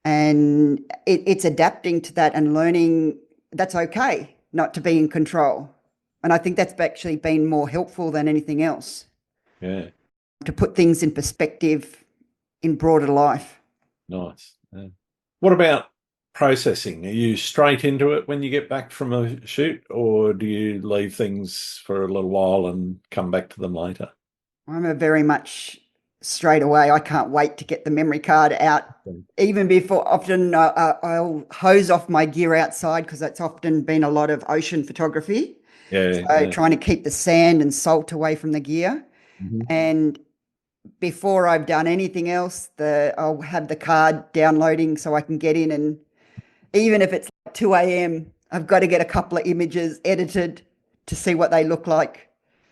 And it's adapting to that and learning that's okay not to be in control. And I think that's actually been more helpful than anything else Yeah. to put things in perspective in broader life. Nice. Yeah. What about processing? Are you straight into it when you get back from a shoot, or do you leave things for a little while and come back to them later? I'm a very much straight away. I can't wait to get the memory card out. Even before, often I'll hose off my gear outside because that's often been a lot of ocean photography. So trying to keep the sand and salt away from the gear. And before I've done anything else, I'll have the card downloading so I can get in, and even if it's like 2 a.m., I've got to get a couple of images edited to see what they look like.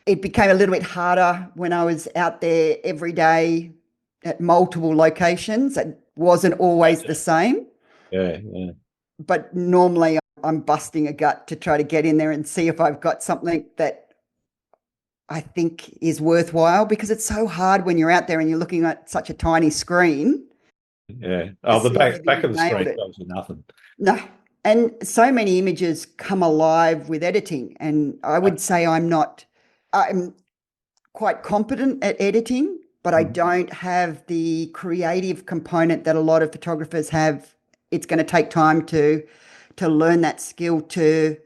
It became a little bit harder when I was out there every day at multiple locations. It wasn't always the same. But normally I'm busting a gut to try to get in there and see if I've got something that I think is worthwhile, because it's so hard when you're out there and you're looking at such a tiny screen. Oh, the back of the screen tells you nothing. No. And so many images come alive with editing. And I would say I'm quite competent at editing, but I don't have the creative component that a lot of photographers have. It's going to take time to learn that skill, to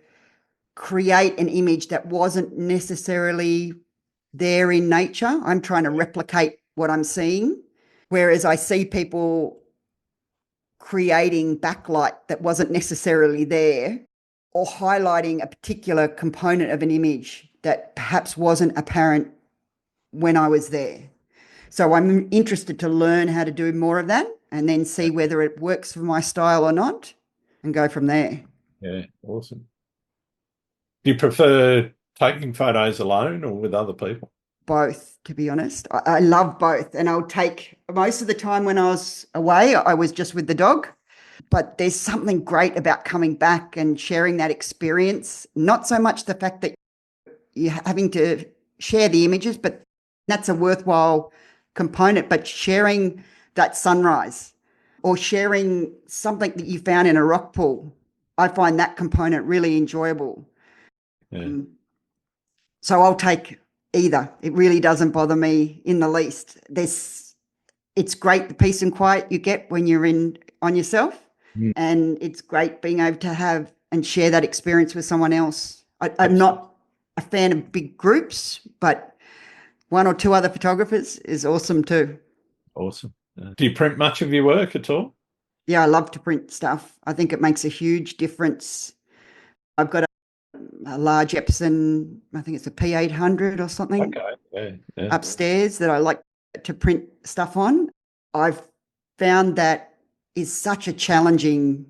create an image that wasn't necessarily there in nature. I'm trying to replicate what I'm seeing, whereas I see people creating backlight that wasn't necessarily there, or highlighting a particular component of an image that perhaps wasn't apparent when I was there. So I'm interested to learn how to do more of that and then see whether it works for my style or not and go from there. Yeah, awesome. Do you prefer taking photos alone or with other people? Both, to be honest. I love both. And I'll take, most of the time when I was away, I was just with the dog. But there's something great about coming back and sharing that experience. Not so much the fact that you're having to share the images, but that's a worthwhile component. But sharing that sunrise or sharing something that you found in a rock pool, I find that component really enjoyable. So I'll take either. It really doesn't bother me in the least. It's great, the peace and quiet you get when you're on yourself. And it's great being able to have and share that experience with someone else. I'm not a fan of big groups, but one or two other photographers is awesome too. Awesome. Do you print much of your work at all? Yeah, I love to print stuff. I think it makes a huge difference. I've got a large Epson, I think it's a P800 or something, upstairs that I like to print stuff on. I've found that is such a challenging,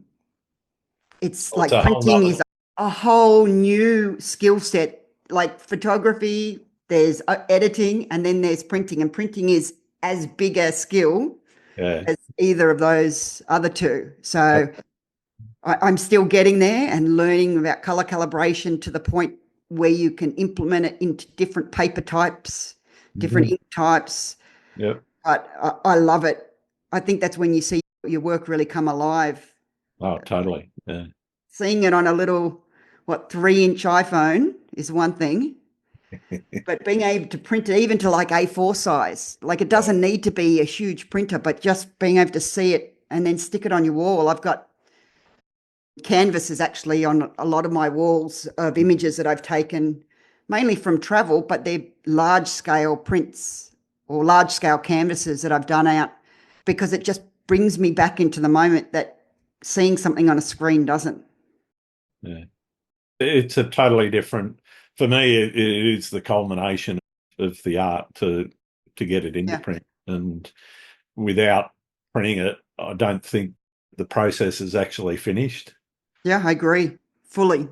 it's like printing is a whole new skill set. Like photography, there's editing, and then there's printing, and printing is as big a skill as either of those other two. So I'm still getting there and learning about color calibration to the point where you can implement it into different paper types, different ink types. But I love it. I think that's when you see your work really come alive. Oh, totally. Yeah. Seeing it on a little, 3-inch iPhone is one thing, but being able to print it even to like A4 size, like it doesn't need to be a huge printer, but just being able to see it and then stick it on your wall. I've got canvases actually on a lot of my walls of images that I've taken, mainly from travel, but they're large scale prints or large scale canvases that I've done out, because it just brings me back into the moment that seeing something on a screen doesn't. Yeah. It's a totally different, for me, it is the culmination of the art to get it into print. And without printing it, I don't think the process is actually finished. Yeah, I agree fully.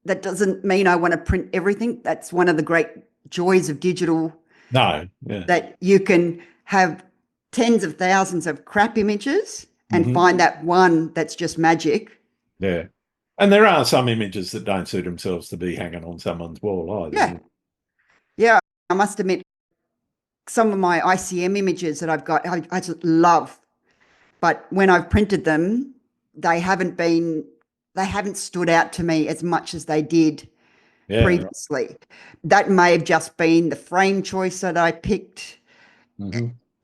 That doesn't mean I want to print everything. That's one of the great joys of digital. No, yeah. That you can have tens of thousands of crap images and find that one that's just magic. Yeah. And there are some images that don't suit themselves to be hanging on someone's wall either. Yeah. Yeah. I must admit, some of my ICM images that I've got, I just love. But when I've printed them, they haven't stood out to me as much as they did previously. Right. That may have just been the frame choice that I picked.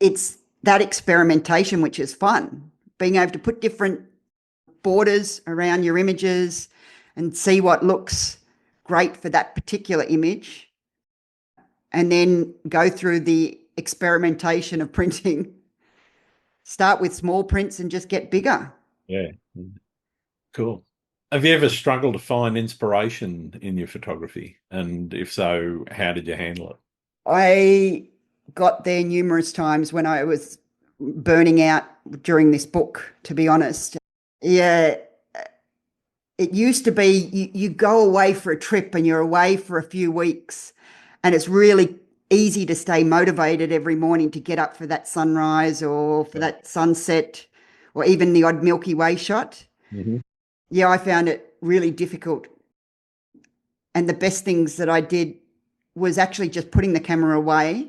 It's that experimentation, which is fun, being able to put different borders around your images and see what looks great for that particular image, and then go through the experimentation of printing. Start with small prints and just get bigger. Yeah. Cool. Have you ever struggled to find inspiration in your photography? And if so, how did you handle it? I got there numerous times when I was burning out during this book, to be honest. Yeah, it used to be you go away for a trip and you're away for a few weeks, and it's really easy to stay motivated every morning to get up for that sunrise or for Yeah. that sunset or even the odd Milky Way shot. Mm-hmm. Yeah, I found it really difficult. And the best things that I did was actually just putting the camera away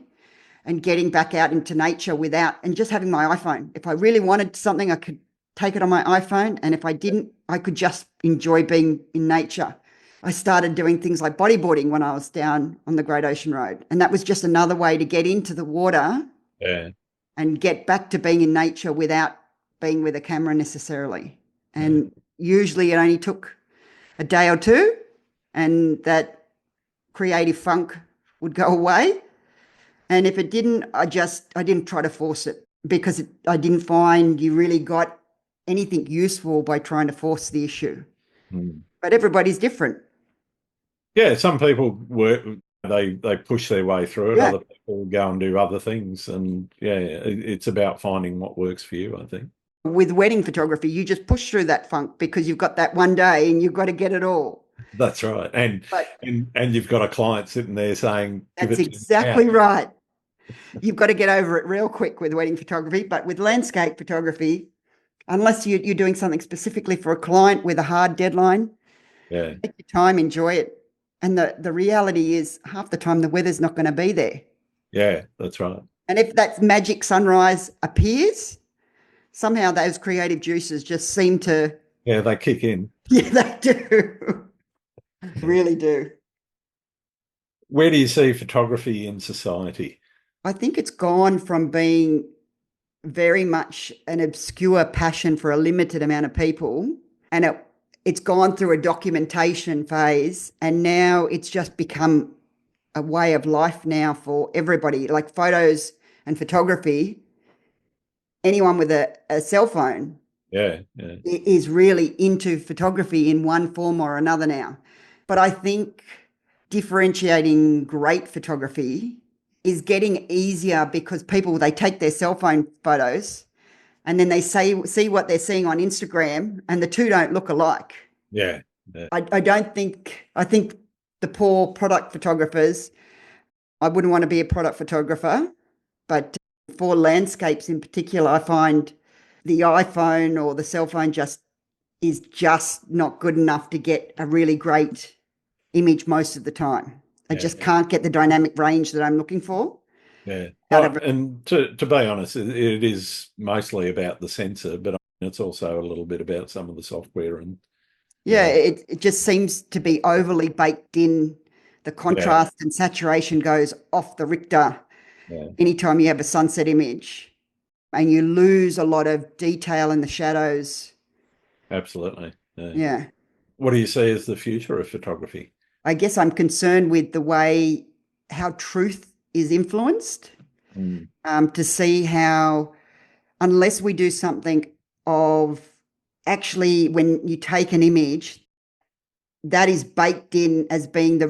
and getting back out into nature without, and just having my iPhone. If I really wanted something, I could take it on my iPhone. And if I didn't, I could just enjoy being in nature. I started doing things like bodyboarding when I was down on the Great Ocean Road. And that was just another way to get into the water Yeah. and get back to being in nature without being with a camera necessarily. Yeah. And usually it only took a day or two, and that creative funk would go away. And if it didn't, I didn't try to force it, because I didn't find you really got anything useful by trying to force the issue. Mm. But everybody's different. Yeah, some people work, they push their way through it. Yeah. Other people go and do other things. And yeah, it's about finding what works for you, I think. With wedding photography, you just push through that funk because you've got that one day and you've got to get it all. That's right. And But and you've got a client sitting there saying, give that's it to me now. exactly right. You've got to get over it real quick with wedding photography. But with landscape photography, unless you're doing something specifically for a client with a hard deadline, Yeah. take your time, enjoy it. And the reality is, half the time the weather's not going to be there. Yeah, that's right. And if that magic sunrise appears, somehow those creative juices just seem to, Yeah, they kick in. yeah, they do. Really do. Where do you see photography in society? I think it's gone from being very much an obscure passion for a limited amount of people, and it's gone through a documentation phase, and now it's just become a way of life now for everybody. Like photos and photography, anyone with a cell phone Yeah, yeah, is really into photography in one form or another now. But I think differentiating great photography is getting easier, because people, they take their cell phone photos and then they see what they're seeing on Instagram, and the two don't look alike. yeah, yeah, I don't think, I think the poor product photographers, I wouldn't want to be a product photographer, but for landscapes in particular, I find the iPhone or the cell phone is just not good enough to get a really great image most of the time. I yeah, just can't get the dynamic range that I'm looking for yeah. out Oh, of it. and to be honest, it is mostly about the sensor, but it's also a little bit about some of the software and Yeah, yeah, it just seems to be overly baked in. The yeah, contrast and saturation goes off the Richter yeah, anytime you have a sunset image, and you lose a lot of detail in the shadows. absolutely. Yeah. Yeah. What do you see as the future of photography? I guess I'm concerned with the way how truth is influenced, Mm. to see how, unless we do something of actually, when you take an image that is baked in as being the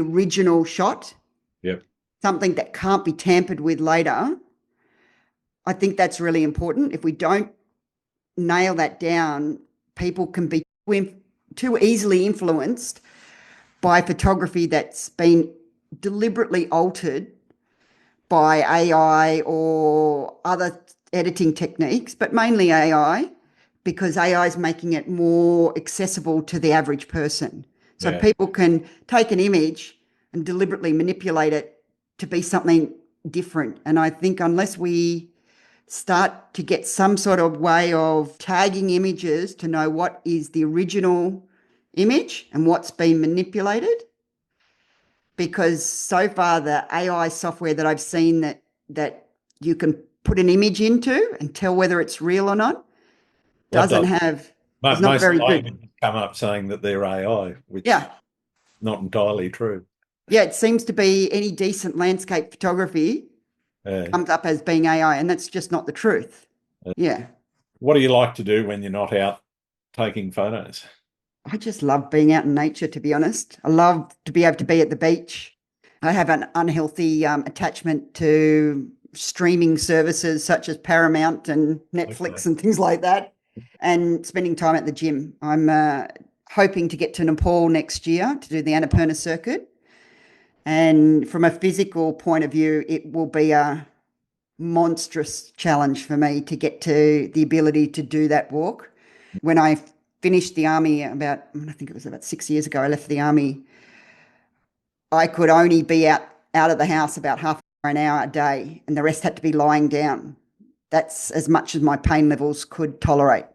original shot, Yep. something that can't be tampered with later. I think that's really important. If we don't nail that down, people can be too easily influenced by photography that's been deliberately altered by AI or other editing techniques, but mainly AI, because AI is making it more accessible to the average person. So Yeah. people can take an image and deliberately manipulate it to be something different. And I think unless we start to get some sort of way of tagging images to know what is the original image and what's been manipulated, because so far the AI software that I've seen that you can put an image into and tell whether it's real or not Well, it doesn't does. have, is not Most of very my good. images come up saying that they're AI, which Yeah. is not entirely true. Yeah, it seems to be any decent landscape photography comes up as being AI, and that's just not the truth. Yeah. What do you like to do when you're not out taking photos? I just love being out in nature, to be honest. I love to be able to be at the beach. I have an unhealthy attachment to streaming services such as Paramount and Netflix Okay. and things like that, and spending time at the gym. I'm hoping to get to Nepal next year to do the Annapurna circuit. And from a physical point of view, it will be a monstrous challenge for me to get to the ability to do that walk. When I finished the army I think it was about 6 years ago, I left the army, I could only be out of the house about half an hour a day, and the rest had to be lying down. That's as much as my pain levels could tolerate.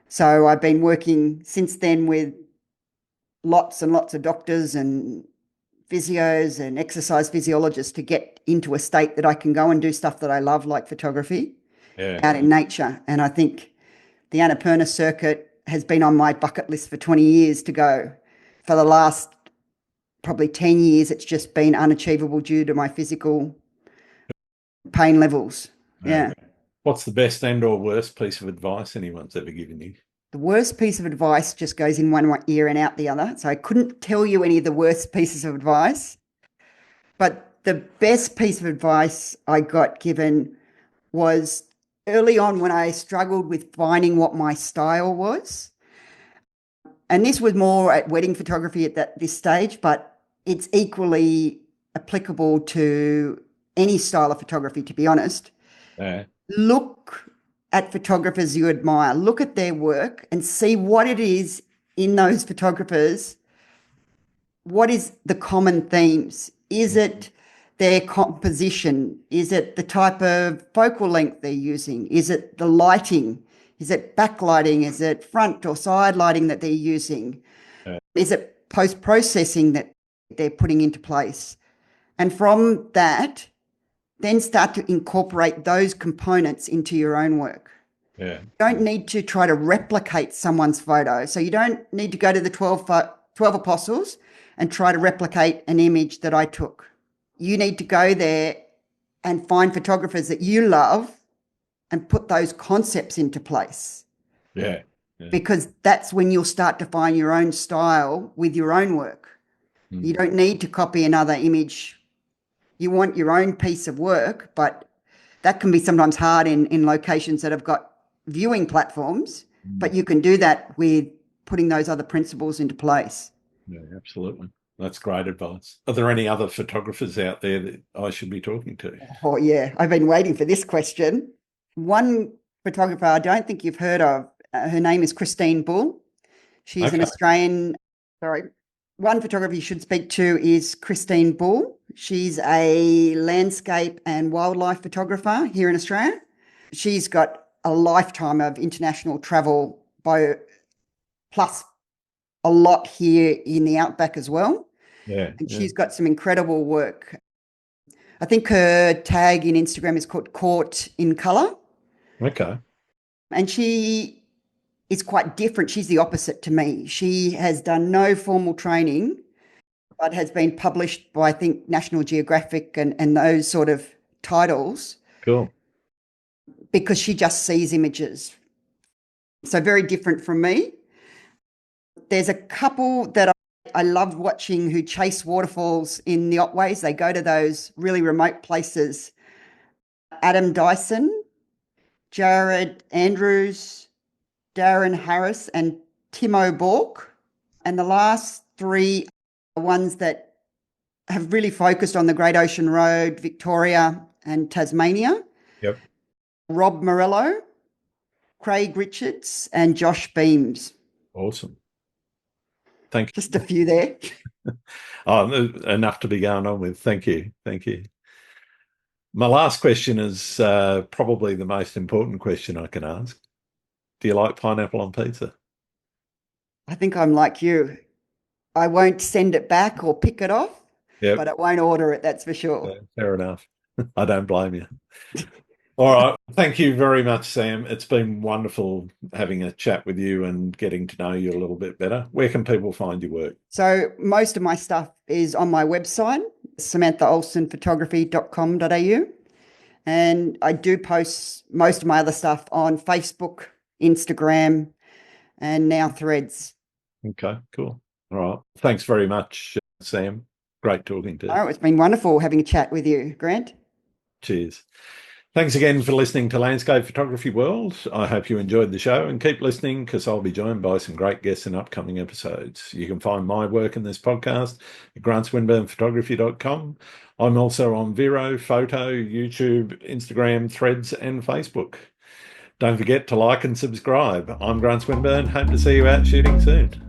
So I've been working since then with lots and lots of doctors and physios and exercise physiologists to get into a state that I can go and do stuff that I love, like photography, out in nature. And I think the Annapurna circuit has been on my bucket list for 20 years to go. For the last probably 10 years, it's just been unachievable due to my physical pain levels. Yeah. Okay. What's the best and or worst piece of advice anyone's ever given you? The worst piece of advice just goes in one ear and out the other. So I couldn't tell you any of the worst pieces of advice. But the best piece of advice I got given was early on when I struggled with finding what my style was. And this was more at wedding photography at this stage, but it's equally applicable to any style of photography, to be honest. Yeah. Look at photographers you admire, look at their work and see what it is in those photographers. What is the common themes? Is it their composition? Is it the type of focal length they're using? Is it the lighting? Is it backlighting? Is it front or side lighting that they're using? Is it post-processing that they're putting into place? And from that, then start to incorporate those components into your own work. Yeah. You don't need to try to replicate someone's photo. So you don't need to go to the 12 apostles and try to replicate an image that I took. You need to go there and find photographers that you love and put those concepts into place. Yeah. Yeah. Because that's when you'll start to find your own style with your own work. You don't need to copy another image. You want your own piece of work, but that can be sometimes hard in locations that have got viewing platforms, but you can do that with putting those other principles into place. Yeah, absolutely. That's great advice. Are there any other photographers out there that I should be talking to? Oh, yeah. I've been waiting for this question. One photographer I don't think you've heard of, her name is Christine Bull. She's an Australian, sorry. One photographer you should speak to is Christine Bull. She's a landscape and wildlife photographer here in Australia. She's got a lifetime of international travel, plus a lot here in the outback as well. Yeah. And she's got some incredible work. I think her tag in Instagram is called Caught in Colour. Okay. And she is quite different. She's the opposite to me. She has done no formal training, but has been published by, I think, National Geographic and those sort of titles. Cool. Because she just sees images. So very different from me. There's a couple that I love watching who chase waterfalls in the Otways. They go to those really remote places. Adam Dyson, Jared Andrews, Darren Harris, and Timo Bork. And the last three are ones that have really focused on the Great Ocean Road, Victoria and Tasmania. Yep. Rob Morello, Craig Richards, and Josh Beams. Awesome. Thank you. Just a few there. Oh, enough to be going on with. Thank you. Thank you. My last question is probably the most important question I can ask. Do you like pineapple on pizza? I think I'm like you. I won't send it back or pick it off, Yep. but I won't order it, that's for sure. Fair enough. I don't blame you. All right. Thank you very much, Sam. It's been wonderful having a chat with you and getting to know you a little bit better. Where can people find your work? So most of my stuff is on my website, samanthaohlsenphotography.com.au. And I do post most of my other stuff on Facebook, Instagram, and now Threads. Okay, cool. All right. Thanks very much, Sam. Great talking to you. Oh, it's been wonderful having a chat with you, Grant. Cheers. Thanks again for listening to Landscape Photography World. I hope you enjoyed the show and keep listening because I'll be joined by some great guests in upcoming episodes. You can find my work in this podcast at grantswinburnphotography.com. I'm also on Vero, Photo, YouTube, Instagram, Threads, and Facebook. Don't forget to like and subscribe. I'm Grant Swinburne. Hope to see you out shooting soon.